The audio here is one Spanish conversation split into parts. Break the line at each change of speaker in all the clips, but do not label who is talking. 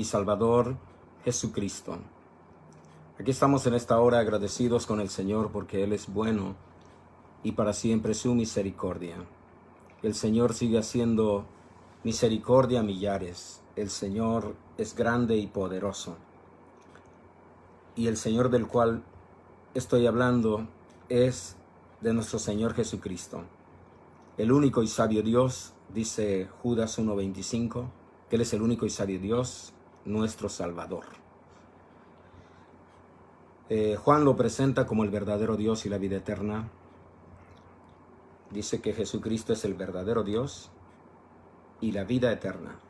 y Salvador Jesucristo. Aquí estamos en esta hora agradecidos con el Señor porque Él es bueno y para siempre su misericordia. El Señor sigue haciendo misericordia a millares. El Señor es grande y poderoso. Y el Señor del cual estoy hablando es de nuestro Señor Jesucristo. El único y sabio Dios, dice Judas 1:25, que Él es el único y sabio Dios, nuestro Salvador. Juan lo presenta como el verdadero Dios y la vida eterna. Dice que Jesucristo es el verdadero Dios y la vida eterna.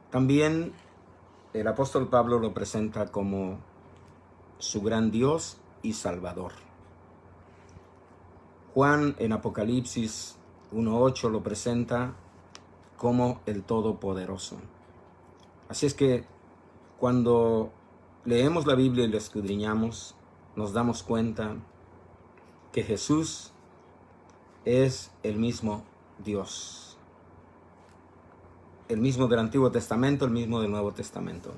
También el apóstol Pablo lo presenta como su gran Dios y Salvador. Juan en Apocalipsis 1:8 lo presenta como el Todopoderoso. Así es que cuando leemos la Biblia y la escudriñamos, nos damos cuenta que Jesús es el mismo Dios. El mismo del Antiguo Testamento, el mismo del Nuevo Testamento.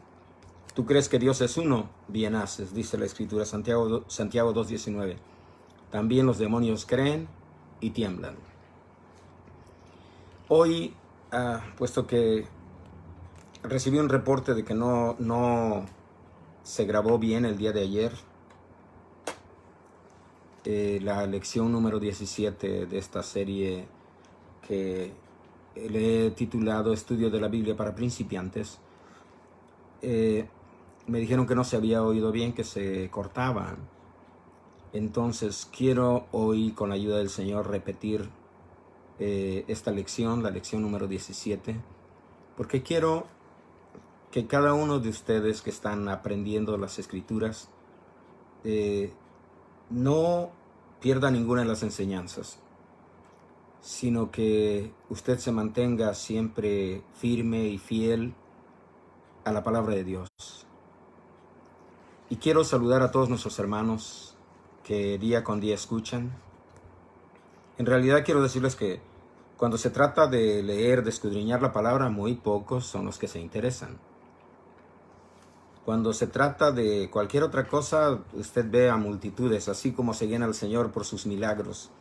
¿Tú crees que Dios es uno? Bien haces, dice la Escritura, Santiago 2:19. También los demonios creen y tiemblan. Hoy, puesto que recibí un reporte de que no se grabó bien el día de ayer, la lección número 17 de esta serie que le he titulado Estudio de la Biblia para principiantes, me dijeron que no se había oído bien, que se cortaban. Entonces quiero hoy, con la ayuda del Señor, repetir esta lección, la lección número 17, porque quiero que cada uno de ustedes que están aprendiendo las Escrituras no pierda ninguna de las enseñanzas, sino que usted se mantenga siempre firme y fiel a la palabra de Dios. Y quiero saludar a todos nuestros hermanos que día con día escuchan. En realidad quiero decirles que cuando se trata de leer, de escudriñar la palabra, muy pocos son los que se interesan. Cuando se trata de cualquier otra cosa, usted ve a multitudes, así como se llena al Señor por sus milagros.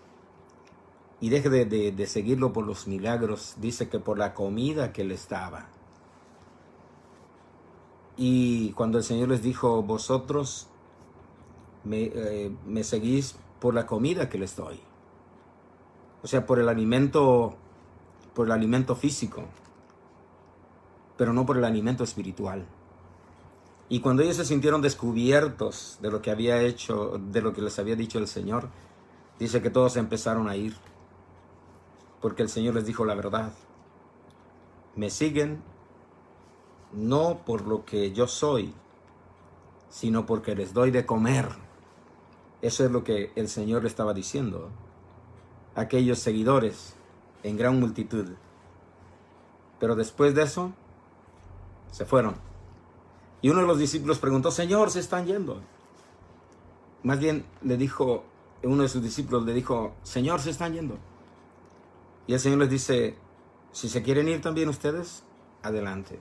Y deje de seguirlo por los milagros, dice que por la comida que les daba. Y cuando el Señor les dijo, vosotros me seguís por la comida que les doy. O sea, por el alimento físico, pero no por el alimento espiritual. Y cuando ellos se sintieron descubiertos de lo que había hecho, de lo que les había dicho el Señor, dice que todos empezaron a ir, porque el Señor les dijo la verdad. Me siguen no por lo que yo soy, sino porque les doy de comer. Eso es lo que el Señor le estaba diciendo a aquellos seguidores en gran multitud. Pero después de eso, se fueron. Y uno de los discípulos preguntó, Señor, se están yendo. Más bien le dijo, uno de sus discípulos le dijo, Señor, se están yendo. Y el Señor les dice, si se quieren ir también ustedes, adelante.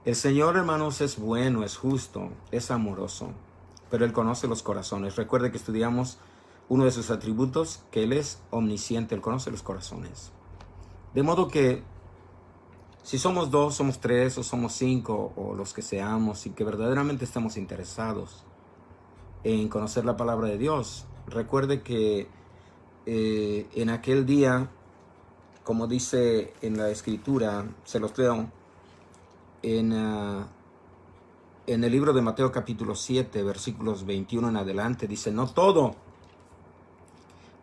El Señor, hermanos, es bueno, es justo, es amoroso, pero Él conoce los corazones. Recuerde que estudiamos uno de sus atributos, que Él es omnisciente, Él conoce los corazones. De modo que si somos 2, somos 3 o somos 5 o los que seamos y que verdaderamente estamos interesados en conocer la palabra de Dios, recuerde que en aquel día, como dice en la Escritura, se los leo, en el libro de Mateo capítulo 7, versículos 21 en adelante, dice, no todo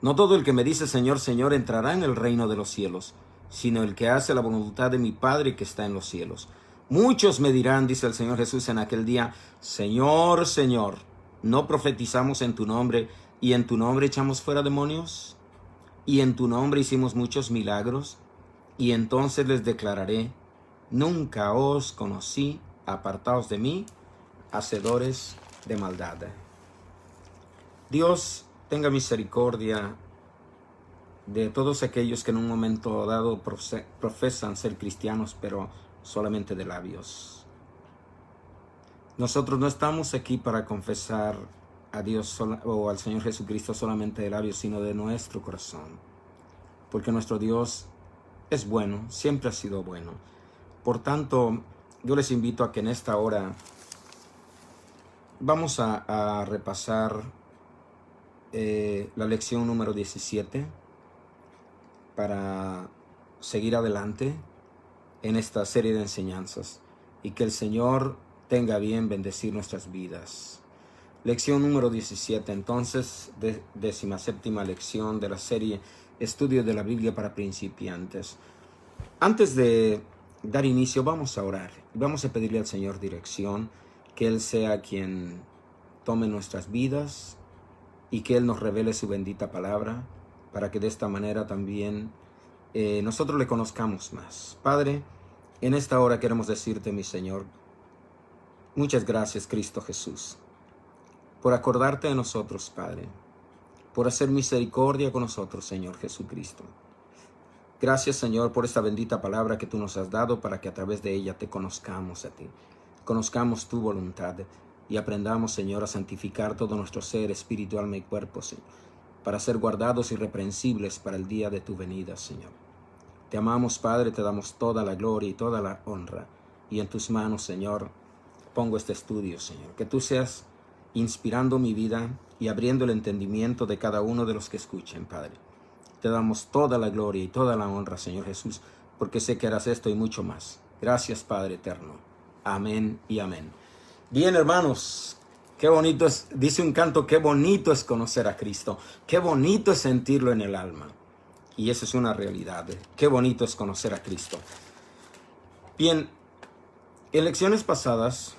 el que me dice Señor, Señor entrará en el reino de los cielos, sino el que hace la voluntad de mi Padre que está en los cielos. Muchos me dirán, dice el Señor Jesús en aquel día, Señor, Señor, ¿no profetizamos en tu nombre y en tu nombre echamos fuera demonios? Y en tu nombre hicimos muchos milagros. Y entonces les declararé, nunca os conocí, apartaos de mí, hacedores de maldad. Dios tenga misericordia de todos aquellos que en un momento dado profesan ser cristianos, pero solamente de labios. Nosotros no estamos aquí para confesar a Dios o al Señor Jesucristo solamente de labios, sino de nuestro corazón. Porque nuestro Dios es bueno, siempre ha sido bueno. Por tanto, yo les invito a que en esta hora vamos a repasar la lección número 17 para seguir adelante en esta serie de enseñanzas y que el Señor tenga bien bendecir nuestras vidas. Lección número 17, entonces, 17ª lección de la serie Estudio de la Biblia para principiantes. Antes de dar inicio, vamos a orar. Vamos a pedirle al Señor dirección, que Él sea quien tome nuestras vidas y que Él nos revele su bendita palabra, para que de esta manera también nosotros le conozcamos más. Padre, en esta hora queremos decirte, mi Señor, muchas gracias, Cristo Jesús, por acordarte de nosotros, Padre, por hacer misericordia con nosotros, Señor Jesucristo. Gracias, Señor, por esta bendita palabra que tú nos has dado para que a través de ella te conozcamos a ti, conozcamos tu voluntad y aprendamos, Señor, a santificar todo nuestro ser, espíritu, alma y cuerpo, Señor, para ser guardados irreprensibles para el día de tu venida, Señor. Te amamos, Padre, te damos toda la gloria y toda la honra. Y en tus manos, Señor, pongo este estudio, Señor. Que tú seas inspirando mi vida y abriendo el entendimiento de cada uno de los que escuchen, Padre. Te damos toda la gloria y toda la honra, Señor Jesús, porque sé que harás esto y mucho más. Gracias, Padre eterno. Amén y amén. Bien, hermanos, qué bonito es, dice un canto, qué bonito es conocer a Cristo. Qué bonito es sentirlo en el alma. Y eso es una realidad. Qué bonito es conocer a Cristo. Bien, en lecciones pasadas,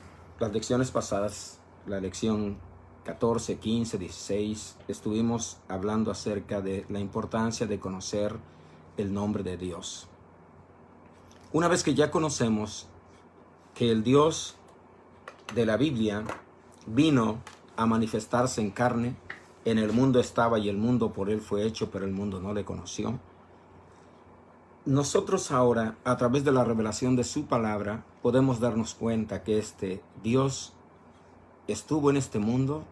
la lección 14, 15, 16, estuvimos hablando acerca de la importancia de conocer el nombre de Dios. Una vez que ya conocemos que el Dios de la Biblia vino a manifestarse en carne, en el mundo estaba y el mundo por él fue hecho, pero el mundo no le conoció. Nosotros ahora, a través de la revelación de su palabra, podemos darnos cuenta que este Dios estuvo en este mundo,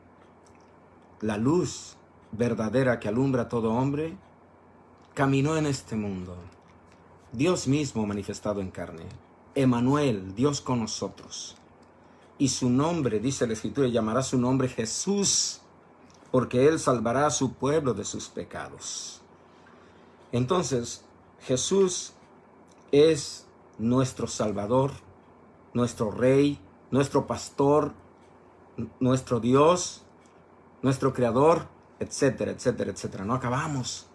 la luz verdadera que alumbra a todo hombre, caminó en este mundo. Dios mismo manifestado en carne, Emmanuel, Dios con nosotros. Y su nombre, dice la Escritura, llamará su nombre Jesús, porque Él salvará a su pueblo de sus pecados. Entonces, Jesús es nuestro Salvador, nuestro Rey, nuestro Pastor, nuestro Dios, nuestro Creador, etcétera, etcétera, etcétera. No acabamos.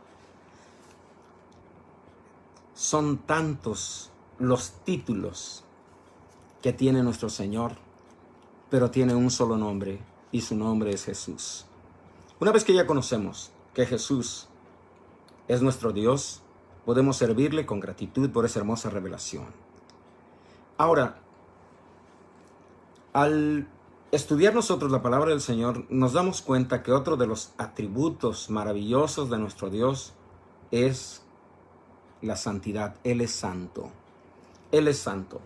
Son tantos los títulos que tiene nuestro Señor, pero tiene un solo nombre, y su nombre es Jesús. Una vez que ya conocemos que Jesús es nuestro Dios, podemos servirle con gratitud por esa hermosa revelación. Ahora, al estudiar nosotros la palabra del Señor, nos damos cuenta que otro de los atributos maravillosos de nuestro Dios es la santidad. Él es santo. Él es santo.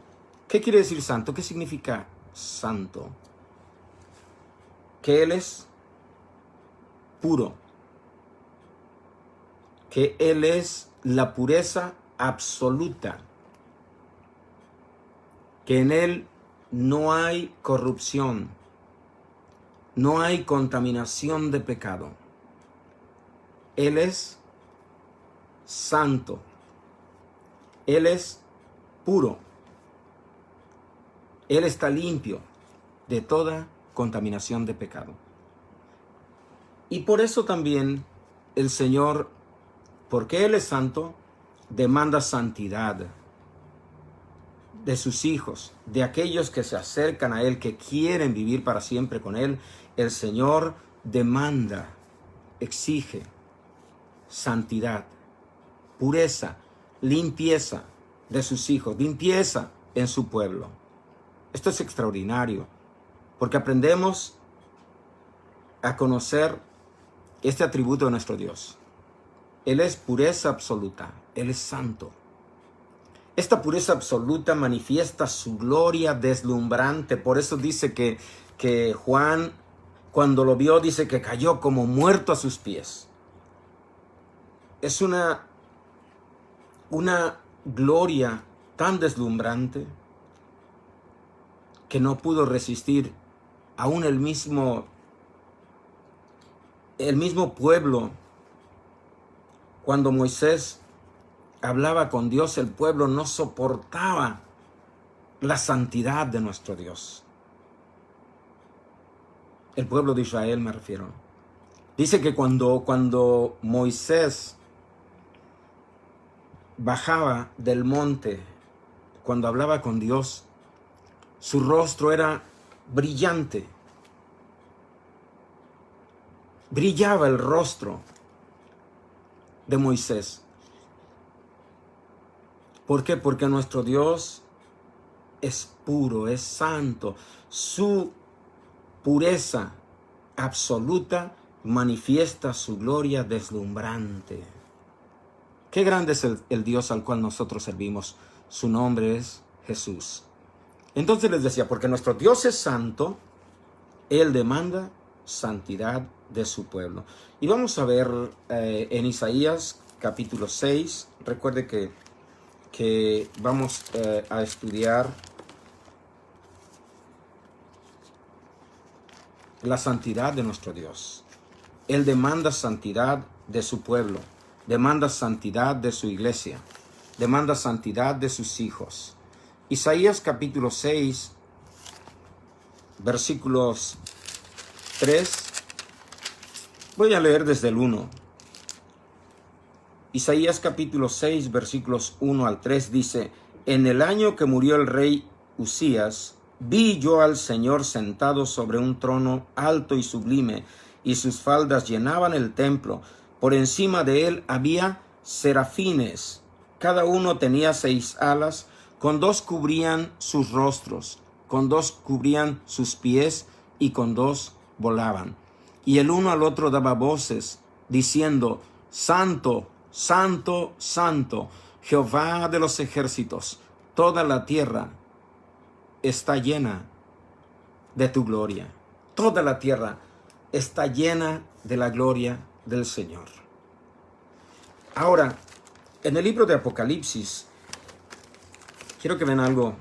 ¿Qué quiere decir santo? ¿Qué significa santo? Que Él es puro. Que Él es la pureza absoluta. Que en Él no hay corrupción. No hay contaminación de pecado. Él es santo. Él es puro. Él está limpio de toda contaminación de pecado. Y por eso también el Señor, porque Él es santo, demanda santidad de sus hijos, de aquellos que se acercan a Él, que quieren vivir para siempre con Él. El Señor demanda, exige santidad, pureza, limpieza de sus hijos, limpieza en su pueblo. Esto es extraordinario, porque aprendemos a conocer este atributo de nuestro Dios. Él es pureza absoluta, Él es santo. Esta pureza absoluta manifiesta su gloria deslumbrante. Por eso dice que Juan, cuando lo vio, dice que cayó como muerto a sus pies. Es una gloria tan deslumbrante que no pudo resistir aún el mismo pueblo. Cuando Moisés hablaba con Dios, el pueblo no soportaba la santidad de nuestro Dios. El pueblo de Israel me refiero. Dice que cuando Moisés bajaba del monte, cuando hablaba con Dios, su rostro era brillante. Brillaba el rostro de Moisés. ¿Por qué? Porque nuestro Dios es puro, es santo. Su pureza absoluta manifiesta su gloria deslumbrante. Qué grande es el Dios al cual nosotros servimos. Su nombre es Jesús. Entonces les decía, porque nuestro Dios es santo, Él demanda santidad de su pueblo. Y vamos a ver en Isaías capítulo 6, recuerde que vamos a estudiar la santidad de nuestro Dios. Él demanda santidad de su pueblo, demanda santidad de su iglesia, demanda santidad de sus hijos. Isaías capítulo 6, versículos 3, voy a leer desde el 1. Isaías capítulo 6, versículos 1 al 3 dice: En el año que murió el rey Usías, vi yo al Señor sentado sobre un trono alto y sublime, y sus faldas llenaban el templo. Por encima de él había serafines, cada uno tenía 6 alas, con 2 cubrían sus rostros, con 2 cubrían sus pies, y con 2 volaban. Y el uno al otro daba voces, diciendo: Santo, Santo, Santo, Jehová de los ejércitos, toda la tierra está llena de tu gloria. Toda la tierra está llena de la gloria del Señor. Ahora, en el libro de Apocalipsis, quiero que vean algo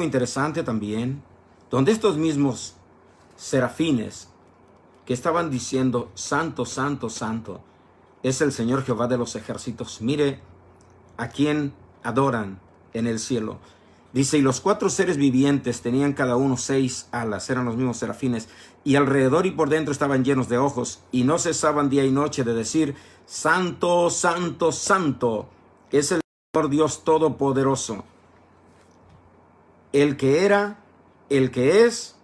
interesante también, donde estos mismos serafines que estaban diciendo: Santo, Santo, Santo, es el Señor Jehová de los ejércitos. Mire a quien adoran en el cielo. Dice: y los 4 seres vivientes tenían cada uno 6 alas, eran los mismos serafines, y alrededor y por dentro estaban llenos de ojos, y no cesaban día y noche de decir: Santo, Santo, Santo, es el Señor Dios Todopoderoso, el que era, el que es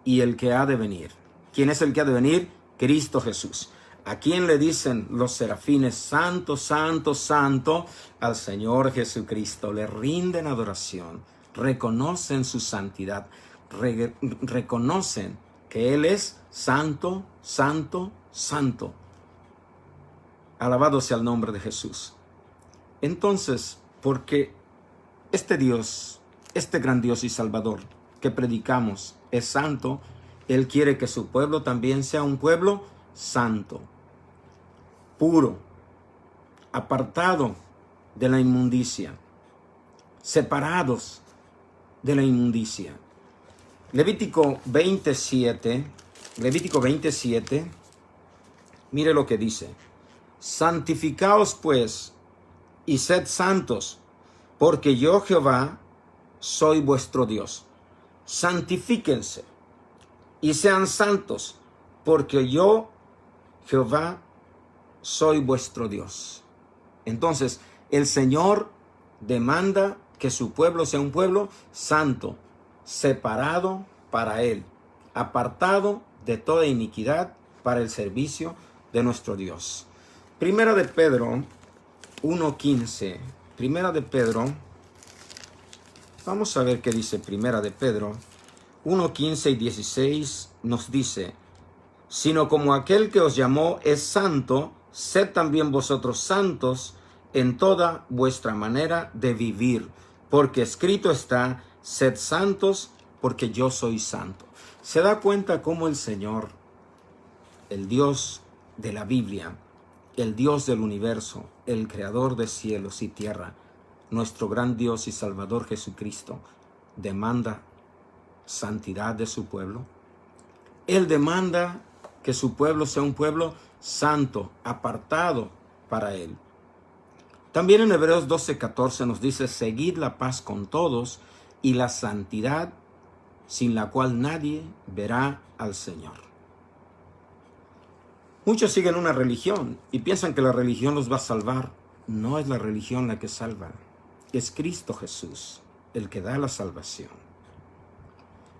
y el que ha de venir. ¿Quién es el que ha de venir? Cristo Jesús. ¿A quién le dicen los serafines Santo, Santo, Santo? Al Señor Jesucristo. Le rinden adoración, reconocen su santidad, reconocen que Él es Santo, Santo, Santo. Alabado sea el nombre de Jesús. Entonces, porque este Dios, este gran Dios y Salvador que predicamos es santo, Él quiere que su pueblo también sea un pueblo santo, puro, apartado de la inmundicia, separados de la inmundicia. Levítico 27, mire lo que dice: santificaos pues y sed santos, porque yo Jehová soy vuestro Dios. Santifíquense y sean santos, porque yo Jehová soy vuestro Dios. Entonces, el Señor demanda que su pueblo sea un pueblo santo, separado para Él, apartado de toda iniquidad para el servicio de nuestro Dios. Primera de Pedro 1:15. Primera de Pedro, vamos a ver qué dice Primera de Pedro 1:15 y 16. Nos dice: sino como aquel que os llamó es santo, sed también vosotros santos en toda vuestra manera de vivir, porque escrito está, sed santos, porque yo soy santo. ¿Se da cuenta cómo el Señor, el Dios de la Biblia, el Dios del universo, el creador de cielos y tierra, nuestro gran Dios y Salvador Jesucristo, demanda santidad de su pueblo? Él demanda que su pueblo sea un pueblo santo, apartado para Él. También en Hebreos 12:14 nos dice, seguid la paz con todos y la santidad, sin la cual nadie verá al Señor. Muchos siguen una religión y piensan que la religión los va a salvar. No es la religión la que salva, es Cristo Jesús el que da la salvación.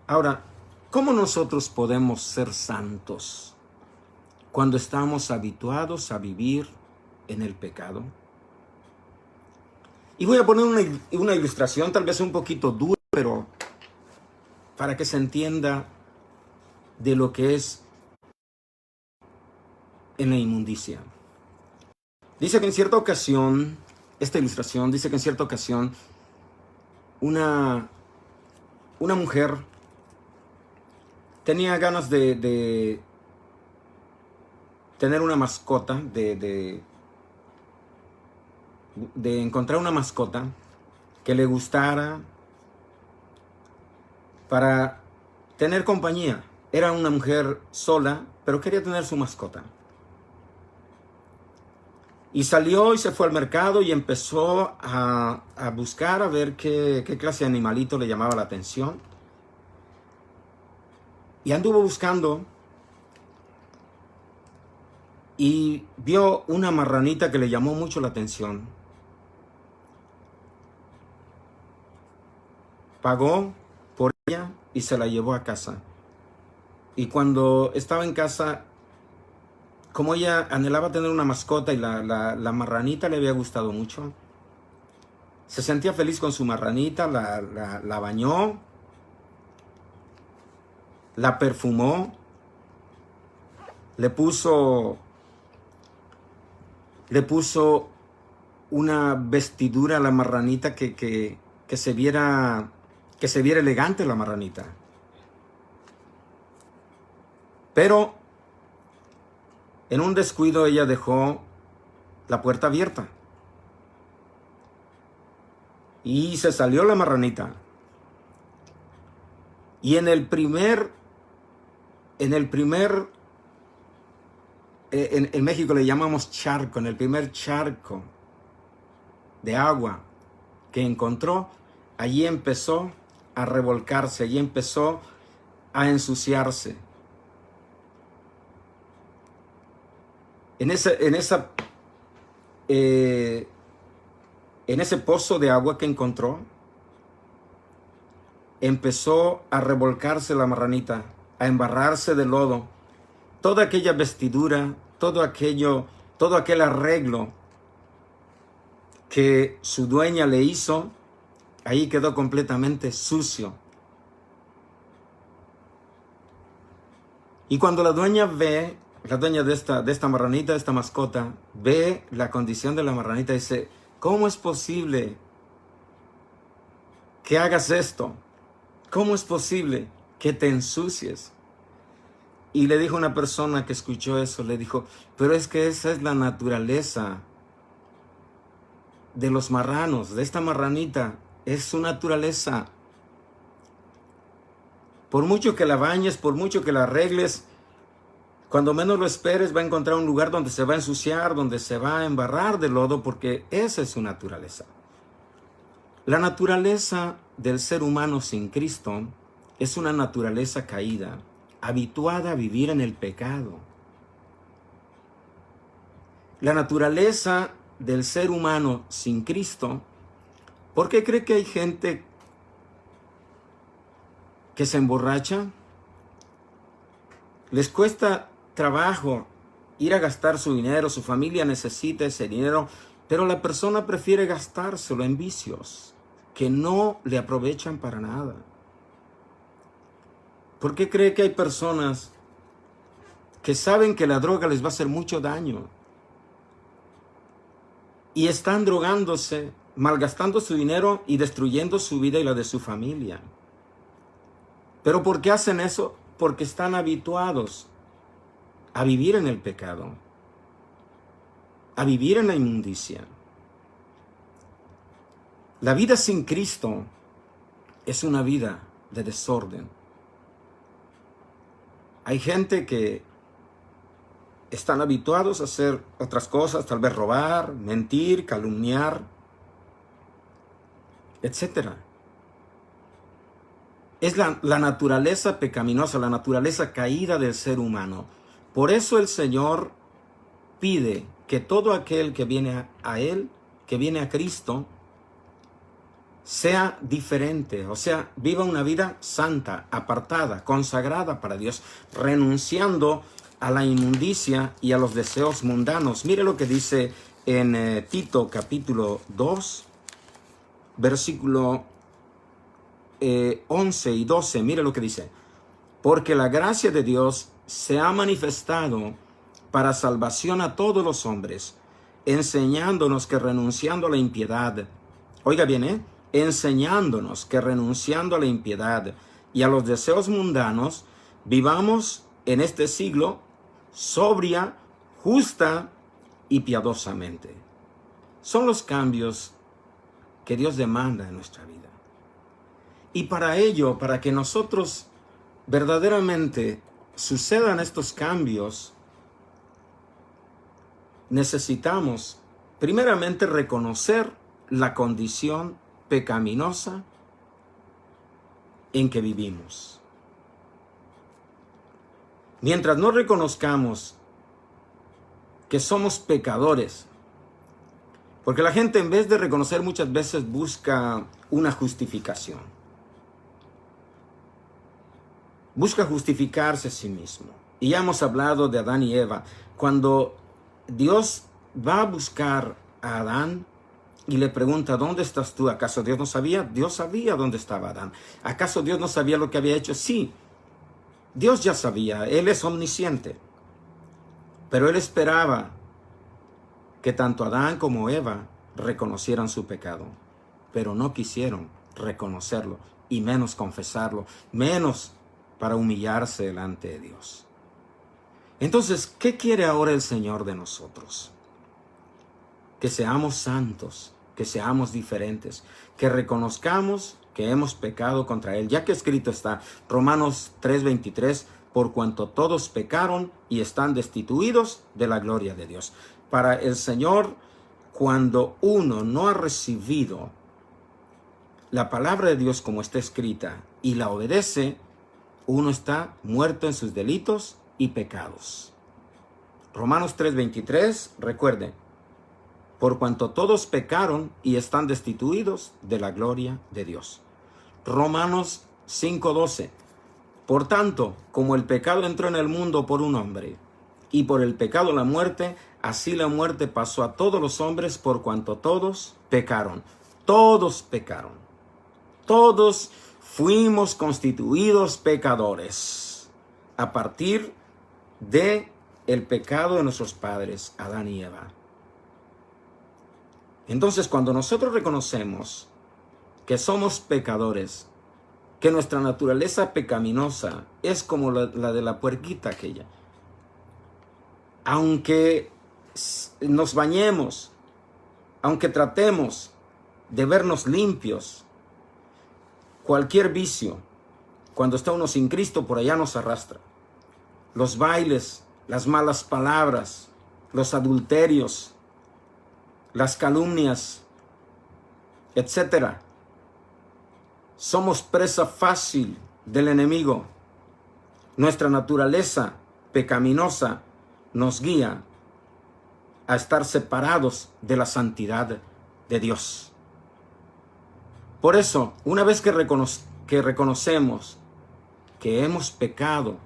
Ahora, ¿cómo nosotros podemos ser santos cuando estamos habituados a vivir en el pecado? Y voy a poner una ilustración tal vez un poquito dura, pero para que se entienda de lo que es en la inmundicia. Dice que en cierta ocasión, esta ilustración dice que en cierta ocasión una mujer tenía ganas de tener una mascota, de encontrar una mascota que le gustara para tener compañía. Era una mujer sola, pero quería tener su mascota. Y salió y se fue al mercado y empezó a buscar a ver qué clase de animalito le llamaba la atención. Y anduvo buscando y vio una marranita que le llamó mucho la atención. Pagó por ella y se la llevó a casa. Y cuando estaba en casa, como ella anhelaba tener una mascota y la marranita le había gustado mucho, se sentía feliz con su marranita, la bañó, la perfumó, le puso una vestidura a la marranita que se viera elegante la marranita. Pero en un descuido ella dejó la puerta abierta y se salió la marranita. Y en México le llamamos charco, en el primer charco de agua que encontró, allí empezó a revolcarse, allí empezó a ensuciarse. En ese pozo de agua que encontró, empezó a revolcarse la marranita, a embarrarse de lodo. Toda aquella vestidura, todo aquel arreglo que su dueña le hizo, ahí quedó completamente sucio. Y cuando la dueña de esta marranita, de esta mascota, ve la condición de la marranita, dice, ¿cómo es posible que hagas esto? ¿Cómo es posible que te ensucies? Y le dijo una persona que escuchó eso, le dijo, pero es que esa es la naturaleza de los marranos, de esta marranita, es su naturaleza. Por mucho que la bañes, por mucho que la arregles, cuando menos lo esperes va a encontrar un lugar donde se va a ensuciar, donde se va a embarrar de lodo, porque esa es su naturaleza. La naturaleza del ser humano sin Cristo es una naturaleza caída, habituada a vivir en el pecado. La naturaleza del ser humano sin Cristo, ¿por qué cree que hay gente que se emborracha? Les cuesta trabajo ir a gastar su dinero, su familia necesita ese dinero, pero la persona prefiere gastárselo en vicios que no le aprovechan para nada. ¿Por qué cree que hay personas que saben que la droga les va a hacer mucho daño y están drogándose malgastando su dinero y destruyendo su vida y la de su familia. ¿Pero por qué hacen eso? Porque están habituados a vivir en el pecado, a vivir en la inmundicia. La vida sin Cristo es una vida de desorden. Hay gente que están habituados a hacer otras cosas, tal vez robar, mentir, calumniar, etc. Es la naturaleza pecaminosa, la naturaleza caída del ser humano. Por eso el Señor pide que todo aquel que viene a Él, que viene a Cristo, sea diferente, o sea, viva una vida santa, apartada, consagrada para Dios, renunciando a la inmundicia y a los deseos mundanos. Mire lo que dice en Tito capítulo 2, versículo 11 y 12. Mire lo que dice. Porque la gracia de Dios se ha manifestado para salvación a todos los hombres, enseñándonos que renunciando a la impiedad, oiga bien, enseñándonos que renunciando a la impiedad y a los deseos mundanos, vivamos en este siglo sobria, justa y piadosamente. Son los cambios que Dios demanda en nuestra vida. Y para ello, para que nosotros verdaderamente sucedan estos cambios, necesitamos primeramente reconocer la condición pecaminosa en que vivimos. Mientras no reconozcamos que somos pecadores, porque la gente en vez de reconocer muchas veces busca una justificación, busca justificarse a sí mismo. Y ya hemos hablado de Adán y Eva. Cuando Dios va a buscar a Adán y le pregunta, ¿dónde estás tú? ¿Acaso Dios no sabía? Dios sabía dónde estaba Adán. ¿Acaso Dios no sabía lo que había hecho? Sí, Dios ya sabía, Él es omnisciente. Pero Él esperaba que tanto Adán como Eva reconocieran su pecado. Pero no quisieron reconocerlo, y menos confesarlo, menos para humillarse delante de Dios. Entonces, ¿qué quiere ahora el Señor de nosotros? Que seamos santos, que seamos diferentes, que reconozcamos que hemos pecado contra Él, ya que escrito está, Romanos 3:23, por cuanto todos pecaron y están destituidos de la gloria de Dios. Para el Señor, cuando uno no ha recibido la palabra de Dios como está escrita y la obedece, uno está muerto en sus delitos y pecados. Romanos 3:23, recuerde, por cuanto todos pecaron y están destituidos de la gloria de Dios. Romanos 5:12, por tanto, como el pecado entró en el mundo por un hombre, y por el pecado la muerte, así la muerte pasó a todos los hombres por cuanto todos pecaron. Todos pecaron. Todos fuimos constituidos pecadores a partir de el pecado de nuestros padres, Adán y Eva. Entonces, cuando nosotros reconocemos que somos pecadores, que nuestra naturaleza pecaminosa es como la de la puerquita aquella, aunque nos bañemos, aunque tratemos de vernos limpios, cualquier vicio, cuando está uno sin Cristo, por allá nos arrastra. Los bailes, las malas palabras, los adulterios, las calumnias, etc. Somos presa fácil del enemigo. Nuestra naturaleza pecaminosa nos guía a estar separados de la santidad de Dios. Por eso, una vez que reconocemos que hemos pecado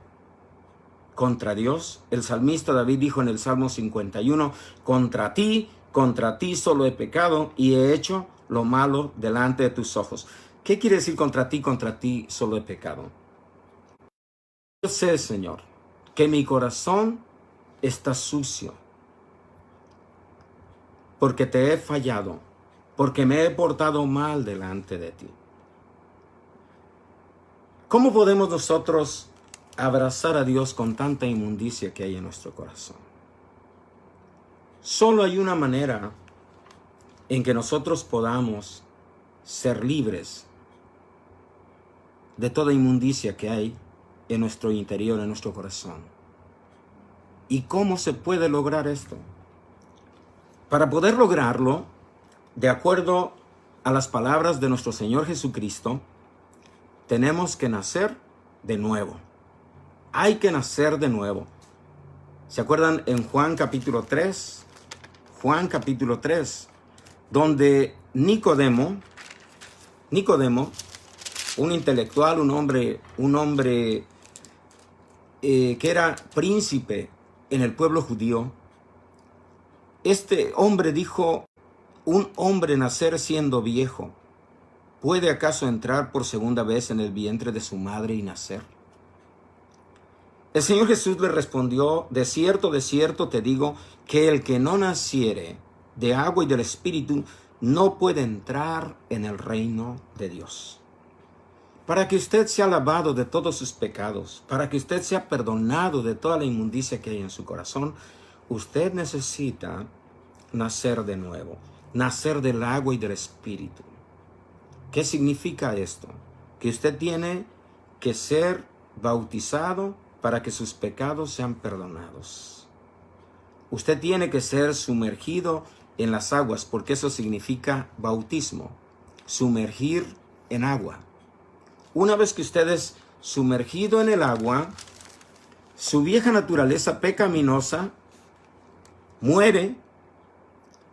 contra Dios, el salmista David dijo en el Salmo 51, contra ti solo he pecado y he hecho lo malo delante de tus ojos. ¿Qué quiere decir contra ti solo he pecado? Yo sé, Señor, que mi corazón está sucio, porque te he fallado porque me he portado mal delante de ti. ¿Cómo podemos nosotros abrazar a Dios con tanta inmundicia que hay en nuestro corazón? Solo hay una manera en que nosotros podamos ser libres de toda inmundicia que hay en nuestro interior, en nuestro corazón. ¿Y cómo se puede lograr esto? Para poder lograrlo, de acuerdo a las palabras de nuestro Señor Jesucristo, tenemos que nacer de nuevo. Hay que nacer de nuevo. ¿Se acuerdan en Juan capítulo 3? Juan capítulo 3, donde Nicodemo, un intelectual, un hombre que era príncipe en el pueblo judío, este hombre dijo: ¿un hombre nacer siendo viejo puede acaso entrar por segunda vez en el vientre de su madre y nacer? El Señor Jesús le respondió: de cierto te digo, que el que no naciere de agua y del Espíritu no puede entrar en el reino de Dios. Para que usted sea lavado de todos sus pecados, para que usted sea perdonado de toda la inmundicia que hay en su corazón, usted necesita nacer de nuevo, nacer del agua y del Espíritu. ¿Qué significa esto? Que usted tiene que ser bautizado para que sus pecados sean perdonados. Usted tiene que ser sumergido en las aguas, porque eso significa bautismo, sumergir en agua. Una vez que usted es sumergido en el agua, su vieja naturaleza pecaminosa muere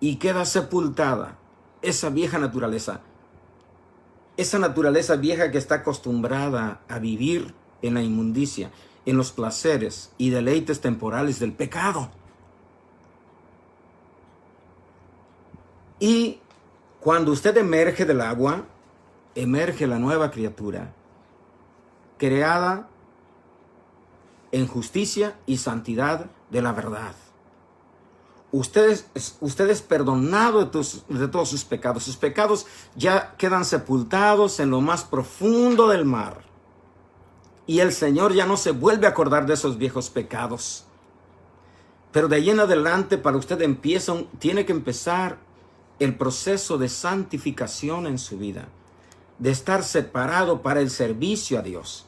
y queda sepultada. Esa vieja naturaleza, esa naturaleza vieja que está acostumbrada a vivir en la inmundicia, en los placeres y deleites temporales del pecado. Y cuando usted emerge del agua, emerge la nueva criatura, creada en justicia y santidad de la verdad. Usted es perdonado de todos sus pecados. Sus pecados ya quedan sepultados en lo más profundo del mar. Y el Señor ya no se vuelve a acordar de esos viejos pecados. Pero de ahí en adelante, para usted tiene que empezar el proceso de santificación en su vida, de estar separado para el servicio a Dios.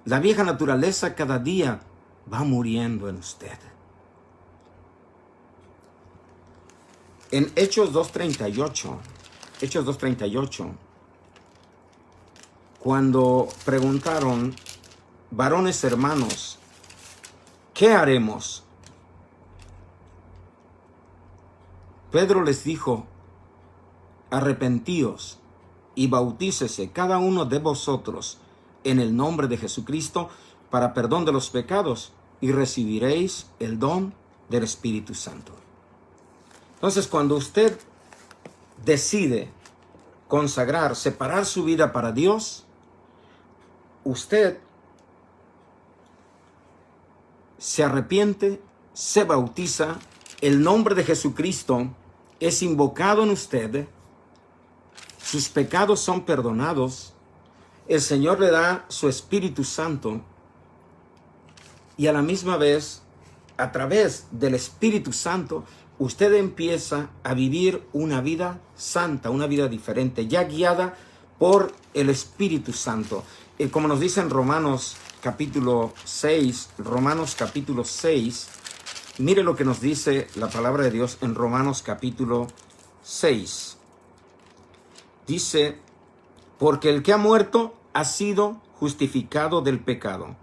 La vieja naturaleza cada día va muriendo en usted. En Hechos 2:38, cuando preguntaron: varones hermanos, ¿qué haremos? Pedro les dijo: arrepentíos y bautícese cada uno de vosotros en el nombre de Jesucristo para perdón de los pecados, y recibiréis el don del Espíritu Santo. Entonces, cuando usted decide consagrar, separar su vida para Dios, usted se arrepiente, se bautiza, el nombre de Jesucristo es invocado en usted, sus pecados son perdonados, el Señor le da su Espíritu Santo, y a la misma vez, a través del Espíritu Santo, usted empieza a vivir una vida santa, una vida diferente, ya guiada por el Espíritu Santo. Como nos dice en Romanos capítulo 6, mire lo que nos dice la palabra de Dios en Romanos capítulo 6. Dice: porque el que ha muerto ha sido justificado del pecado.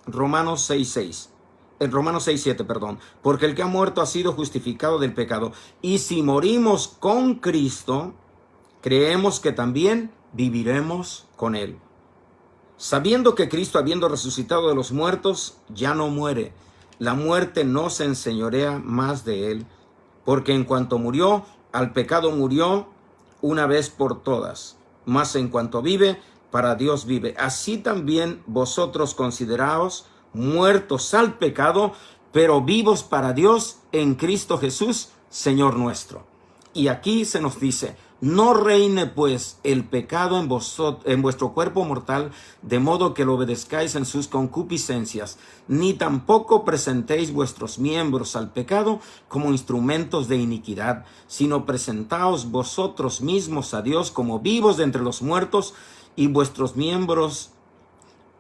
Romanos 6:7, perdón. Porque el que ha muerto ha sido justificado del pecado. Y si morimos con Cristo, creemos que también viviremos con Él. Sabiendo que Cristo, habiendo resucitado de los muertos, ya no muere. La muerte no se enseñorea más de Él. Porque en cuanto murió, al pecado murió una vez por todas. Mas en cuanto vive, para Dios vive. Así también vosotros consideraos muertos al pecado, pero vivos para Dios en Cristo Jesús, Señor nuestro. Y aquí se nos dice: No reine pues el pecado en vuestro cuerpo mortal, de modo que lo obedezcáis en sus concupiscencias, ni tampoco presentéis vuestros miembros al pecado como instrumentos de iniquidad, sino presentaos vosotros mismos a Dios como vivos de entre los muertos, y vuestros miembros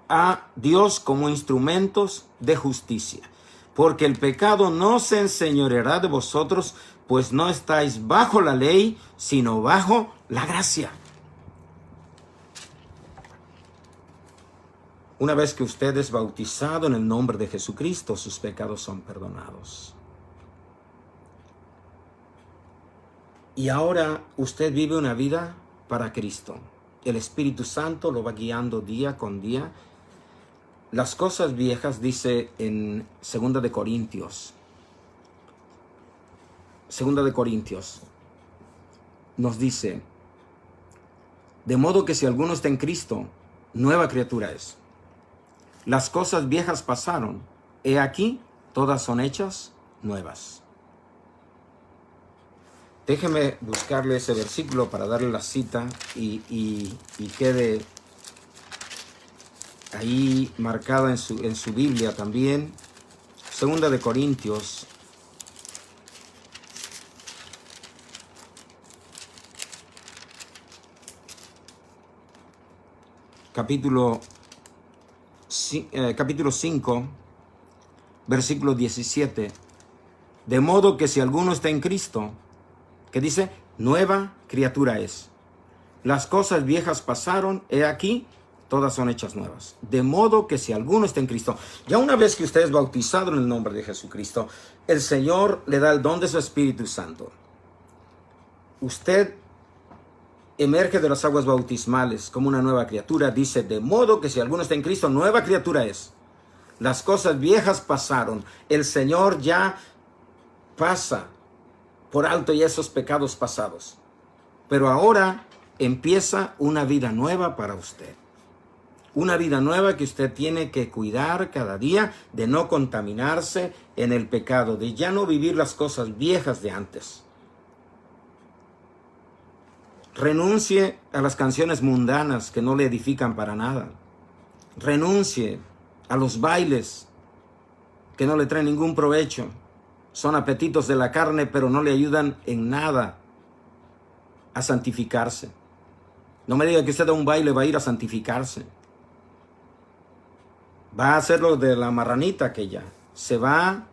a Dios como instrumentos de justicia. Porque el pecado no se enseñoreará de vosotros, pues no estáis bajo la ley, sino bajo la gracia. Una vez que usted es bautizado en el nombre de Jesucristo, sus pecados son perdonados. Y ahora usted vive una vida para Cristo. El Espíritu Santo lo va guiando día con día. Las cosas viejas, dice en 2 de Corintios, nos dice, de modo que si alguno está en Cristo, nueva criatura es. Las cosas viejas pasaron, he aquí, todas son hechas nuevas. Déjeme buscarle ese versículo para darle la cita y quede ahí marcada en su Biblia también. 2 de Corintios, capítulo 5, versículo 17. De modo que si alguno está en Cristo, que dice, nueva criatura es. Las cosas viejas pasaron, he aquí, todas son hechas nuevas. De modo que si alguno está en Cristo, ya una vez que usted es bautizado en el nombre de Jesucristo, el Señor le da el don de su Espíritu Santo. Usted emerge de las aguas bautismales como una nueva criatura. Dice, de modo que si alguno está en Cristo, nueva criatura es. Las cosas viejas pasaron. El Señor ya pasa por alto ya esos pecados pasados. Pero ahora empieza una vida nueva para usted. Una vida nueva que usted tiene que cuidar cada día de no contaminarse en el pecado, de ya no vivir las cosas viejas de antes. Renuncie a las canciones mundanas que no le edifican para nada. Renuncie a los bailes que no le traen ningún provecho. Son apetitos de la carne, pero no le ayudan en nada a santificarse. No me diga que usted a un baile va a ir a santificarse. Va a hacer lo de la marranita aquella. Se va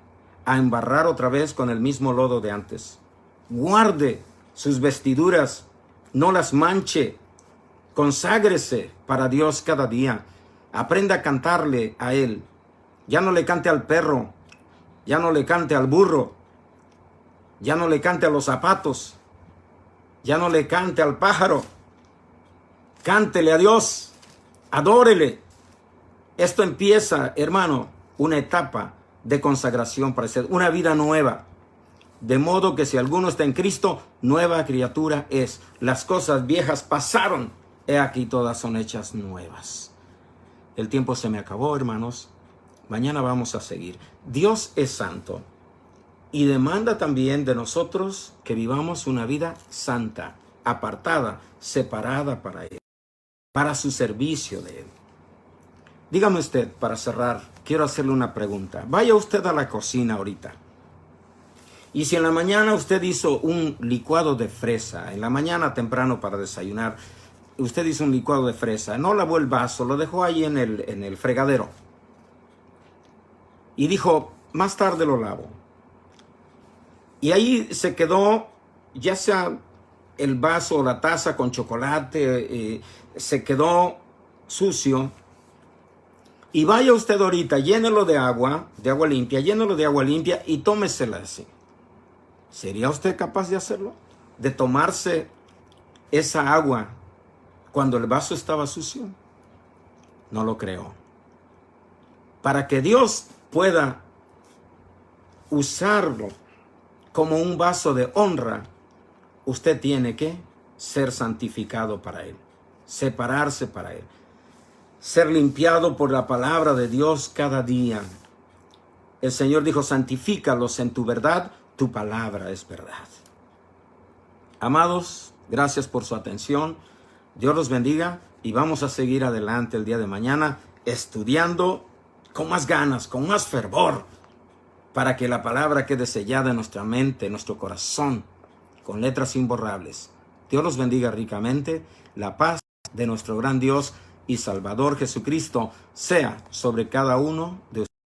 a embarrar otra vez con el mismo lodo de antes. Guarde sus vestiduras, no las manche. Conságrese para Dios cada día. Aprenda a cantarle a Él. Ya no le cante al perro. Ya no le cante al burro. Ya no le cante a los zapatos. Ya no le cante al pájaro. Cántele a Dios. Adórele. Esto empieza, hermano, una etapa de consagración para ser una vida nueva. De modo que si alguno está en Cristo, nueva criatura es. Las cosas viejas pasaron. He aquí todas son hechas nuevas. El tiempo se me acabó, hermanos. Mañana vamos a seguir. Dios es santo y demanda también de nosotros que vivamos una vida santa, apartada, separada para Él, para su servicio de Él. Dígame usted, para cerrar, quiero hacerle una pregunta. Vaya usted a la cocina ahorita. Y si en la mañana usted hizo un licuado de fresa, en la mañana temprano para desayunar, usted hizo un licuado de fresa, no lavó el vaso, lo dejó ahí en el fregadero. Y dijo, más tarde lo lavo. Y ahí se quedó, ya sea el vaso o la taza con chocolate, se quedó sucio. Y vaya usted ahorita, llénelo de agua limpia, llénelo de agua limpia y tómesela así. ¿Sería usted capaz de hacerlo? De tomarse esa agua cuando el vaso estaba sucio. No lo creo. Para que Dios pueda usarlo como un vaso de honra, usted tiene que ser santificado para Él, separarse para Él, ser limpiado por la palabra de Dios cada día. El Señor dijo, santifícalos en tu verdad, tu palabra es verdad. Amados, Gracias por su atención. Dios los bendiga y vamos a seguir adelante el día de mañana estudiando con más ganas, con más fervor, para que la palabra quede sellada en nuestra mente, en nuestro corazón, con letras imborrables. Dios los bendiga ricamente. La paz de nuestro gran Dios y Salvador Jesucristo sea sobre cada uno de ustedes.